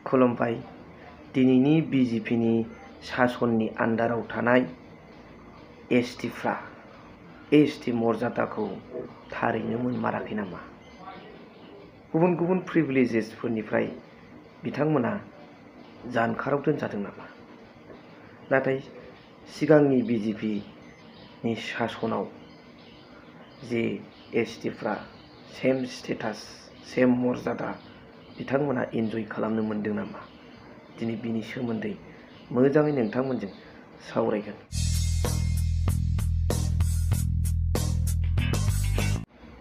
खुलुमबाय। दिनैनि बिजेपिनि सासननि आन्दाराव थानाय एसटिफ्रा एसटि मर्यादाखौ थारैनो मोनमाराखै नामा? गुबुन गुबुन प्रिभिलेजेसफोरनिफ्राय बिथांमोना जानखाराव दोनजादों नामा? नाथाय सिगांनि बिजेपिनि सासनाव जे एसटिफ्रा सेम स्टेटास सेम मर्यादा बिथांमोना एन्जय खालामनो मोनदों नामा? दिनै बिनि सोमोन्दै मोजाङै नोंथांमोनजों सावरायगोन।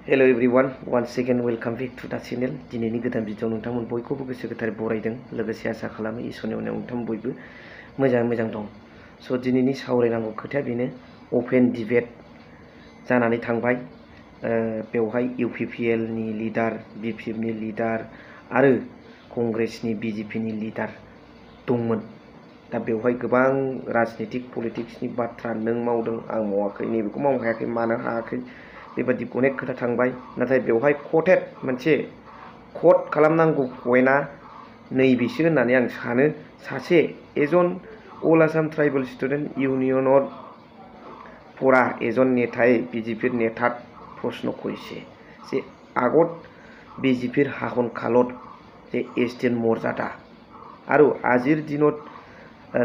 Hello everyone, once again welcome back to the channel. दिनैनि गोदान भिडिअ नोंथांमोन बयखौबो गोसो गोथारै बरायदों। लोगोसे आसा खालामो इसोरनि अननायाव नोंथांमोन बयबो मोजां दं। स' दिनैनि सावरायनांगौ खोथाया बेनो, अपेन डिबेट जानानै थांबाय। बेवहाय इउपिपिएलनि लिडार, बिपिएफनि लिडार आरो कंग्रेसनि बिजेपिनि लिडार दंमोन। दा बेवहाय गोबां राजनितिक पलिटिक्सनि बाथ्रा, नों मावदों आं मावाखै, नैबेखौ मावनो हायाखै, मानो हायाखै, बेबादि अनेक खोथा थांबाय। नाथाय बेवहाय कटेड मोनसे कट खालामनांगौ पइन्टआ नैबेसो होननानै आं सानो। सासे एजन अल आसाम ट्राइबेल स्टुडेन्ट इउनियनर পৰা এজন নেতাই বিজেপিৰ নেতাত প্ৰশ্ন কৰিছে যে আগত বিজেপিৰ শাসন কালত যে এছটিৰ মৰ্যাদা আৰু আজিৰ দিনত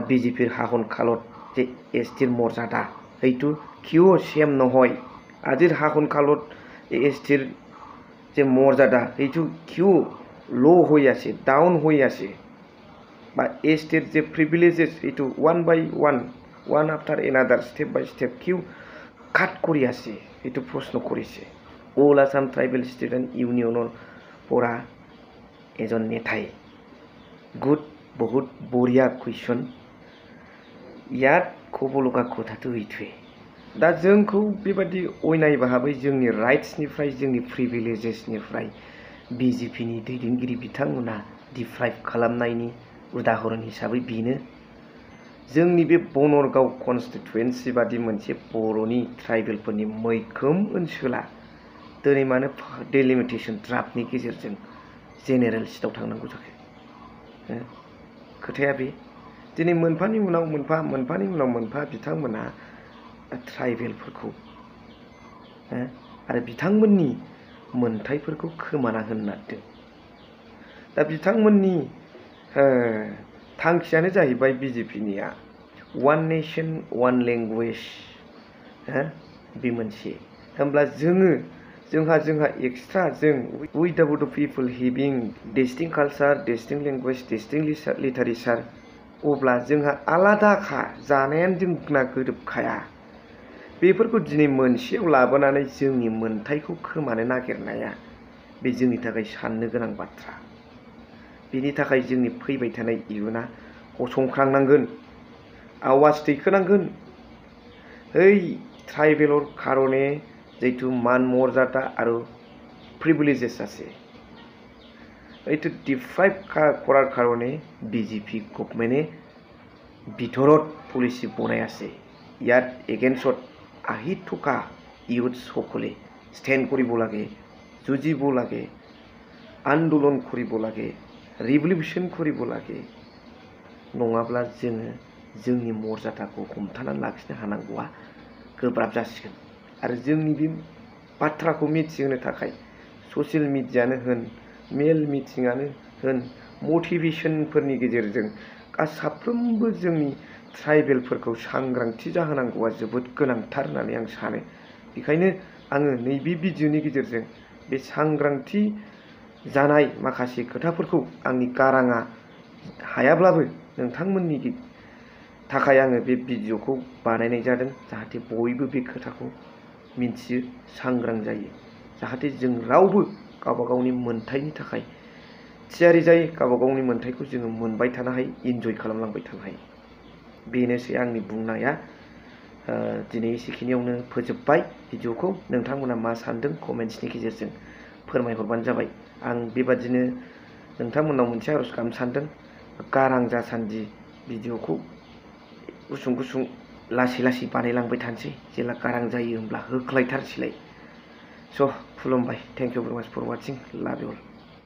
বিজেপিৰ শাসন কালত যে এছটিৰ মৰ্যাদা সেইটো কিয় সেম নহয়? আজিৰ শাসন কালত এছটিৰ যে মৰ্যাদা সেইটো কিয় ল' হৈ আছে, ডাউন হৈ আছে, বা এছটিৰ যে প্ৰিভিলেজেছ সেইটো one after another step by step কিয় কাট কৰি আছে, সেইটো প্ৰশ্ন কৰিছে অল আসাম ট্ৰাইবেল ষ্টুডেণ্ট ইউনিয়নৰ পৰা এজন নেতাই। গুড, বহুত বঢ়িয়া কুৱেশ্যন। ইয়াত ক'ব লগা खोथाটো এইটোৱে। दा जोंखौ बेबादि अयनाय भाबै जोंनि राइट्सनिफ्राय, जोंनि प्रिभिलेजेसनिफ्राय बिजेपिनि दैदेनगिरि बिथांमोना डिप्राइभ खालामनायनि उदाहरन हिसाबै बेनो जोंनि बे बनरगाव कनस्टिटुवेन्सि बादि मोनसे बर'नि ट्राइबेलफोरनि मैखोम ओनसोला दिनै मानो डेलिमिटेसन ड्राफ्टनि गेजेरजों जेनेरेल सिटआव थांनांगौ जाखो? खोथाया बे दिनै मोनफानि उनाव मोनफा बिथांमोना ट्राइबेलफोरखौ आरो बिथांमोननि मोनथायफोरखौ खोमाना होनो नागिरदों। दा बिथांमोननि थांखियानो जाहैबाय बिजेपिनिया वान नेशन वान लेंगुवेज, बे मोनसे। होमब्ला जोंहा एक्सट्रा जों उइ दा बड' पिपल हेभिं distinct culture, distinct language, distinct literature, अब्ला जोंहा आलादाखा, जानायानो जोंना गोरोबखाया। बेफोरखौ दिनै मोनसेयाव लाबोनानै जोंनि मोनथायखौ खोमानो नागिरनाया बे जोंनि थाखाय साननो गोनां बाथ्रा। बेनि थाखाय जोंनि फैबाय थानाय इयुना गसंख्रांनांगोन, आवाज दैखोनांगोन। ओइ ट्राइबेलर कारणे जितु मान मर्यादा आरो प्रिभिलेजेस আছে, এইটো ডিপ্রাইভ কৰাৰ কাৰণে বিজেপি গভৰ্ণমেণ্টে ভিতৰত পলিচি বনাই আছে। ইয়াত এগেইনষ্টত আহি থকা ইউথ সকলে ষ্টেণ্ড কৰিব লাগে, যুঁজিব লাগে, আন্দোলন কৰিব লাগে, रिभलिउसन কৰিব লাগে। नङाब्ला जोङो जोंनि मर्यादाखौ हमथानानै लाखिनो हानांगौआ गोब्राब जासिगोन। आरो जोंनि बे बाथ्राखौ मिथिहोनो थाखाय ससियेल मिडियानो होन, मेल मिटिङानो होन, मटिभेशनफोरनि गेजेरजों साफ्रोमबो जोंनि ट्राइबेलफोरखौ सांग्रांथि जाहोनांगौआ जोबोद गोनांथार होननानै आं सानो। बेखायनो आङो नैबे भिडिअनि गेजेरजों बे सांग्रांथि जानाय माखासे खोथाफोरखौ आंनि गाराङा हायाब्लाबो नोंथांमोननि थाखाय आङो बे भिडिअखौ बानायनाय जादों, जाहाथे बयबो बे खोथाखौ मिन्थियो, सांग्रां जायो, जाहाथे जों रावबो गावबा गावनि मोनथायनि थाखाय थियारि जायो, गावबा गावनि मोनथायखौ जोङो मोनबाय थानो हायो, इन्जय खालामलांबाय थानो हायो। बेनोसै आंनि बुंनाया। दिनै एसेखिनियावनो फोजोबबाय भिडिअखौ। नोंथांमोना मा सान्दों कमेन्ट्सनि गेजेरजों फोरमायहरबानो जाबाय। आं बेबादिनो नोंथांमोननाव मोनसे आरज गाबनो सान्दों, गारां जासान्दि भिडिअखौ गुसुं लासै बानायलांबाय थानोसै। जेला गारां जायो होमब्ला होख्लायथारसैलाय। स' खुलुमबाय। थेंक इउ भेरि माच फर वाचिं। लाभ इउ अल।